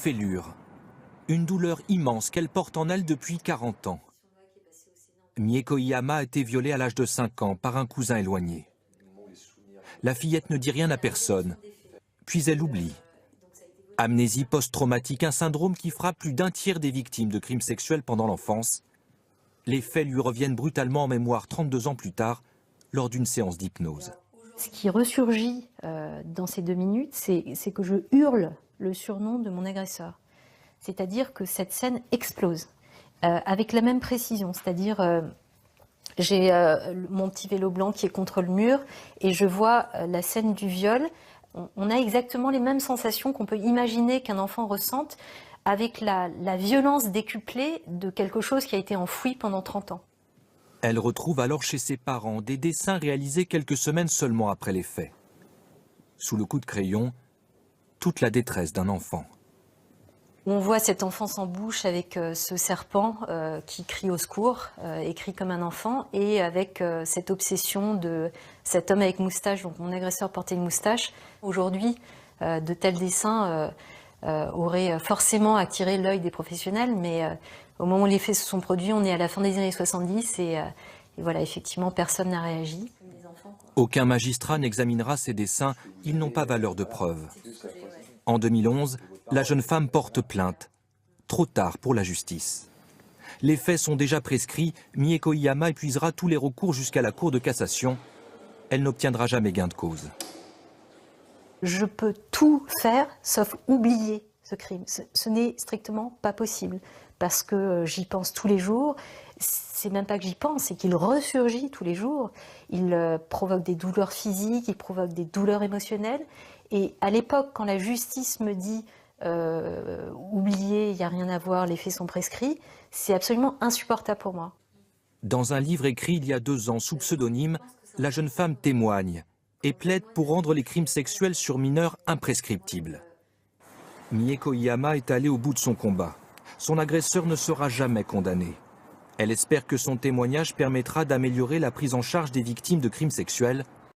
Fêlure. Une douleur immense qu'elle porte en elle depuis 40 ans. Mieko Iyama a été violée à l'âge de 5 ans par un cousin éloigné. La fillette ne dit rien à personne, puis elle oublie. Amnésie post-traumatique, un syndrome qui frappe plus d'un tiers des victimes de crimes sexuels pendant l'enfance. Les faits lui reviennent brutalement en mémoire 32 ans plus tard, lors d'une séance d'hypnose. Ce qui ressurgit dans ces 2 minutes, c'est que je hurle le surnom de mon agresseur. C'est-à-dire que cette scène explose, avec la même précision. C'est-à-dire, j'ai mon petit vélo blanc qui est contre le mur, et je vois la scène du viol. On a exactement les mêmes sensations qu'on peut imaginer qu'un enfant ressente, avec la violence décuplée de quelque chose qui a été enfoui pendant 30 ans. Elle retrouve alors chez ses parents des dessins réalisés quelques semaines seulement après les faits. Sous le coup de crayon, toute la détresse d'un enfant. On voit cet enfant sans bouche avec ce serpent qui crie au secours, écrit comme un enfant, et avec cette obsession de cet homme avec moustache, donc mon agresseur portait une moustache. Aujourd'hui, de tels dessins auraient forcément attiré l'œil des professionnels, mais au moment où les faits se sont produits, on est à la fin des années 70 et voilà, effectivement, personne n'a réagi. Aucun magistrat n'examinera ces dessins, ils n'ont pas valeur de preuve. En 2011, la jeune femme porte plainte. Trop tard pour la justice. Les faits sont déjà prescrits, Mieko Iyama épuisera tous les recours jusqu'à la Cour de cassation. Elle n'obtiendra jamais gain de cause. Je peux tout faire sauf oublier ce crime. Ce n'est strictement pas possible parce que j'y pense tous les jours. C'est même pas que j'y pense, c'est qu'il ressurgit tous les jours. Il provoque des douleurs physiques, il provoque des douleurs émotionnelles. Et à l'époque, quand la justice me dit oubliez, il n'y a rien à voir, les faits sont prescrits, c'est absolument insupportable pour moi. Dans un livre écrit il y a 2 ans sous pseudonyme, la jeune femme témoigne et plaide pour rendre les crimes sexuels sur mineurs imprescriptibles. Mieko Iyama est allée au bout de son combat. Son agresseur ne sera jamais condamné. Elle espère que son témoignage permettra d'améliorer la prise en charge des victimes de crimes sexuels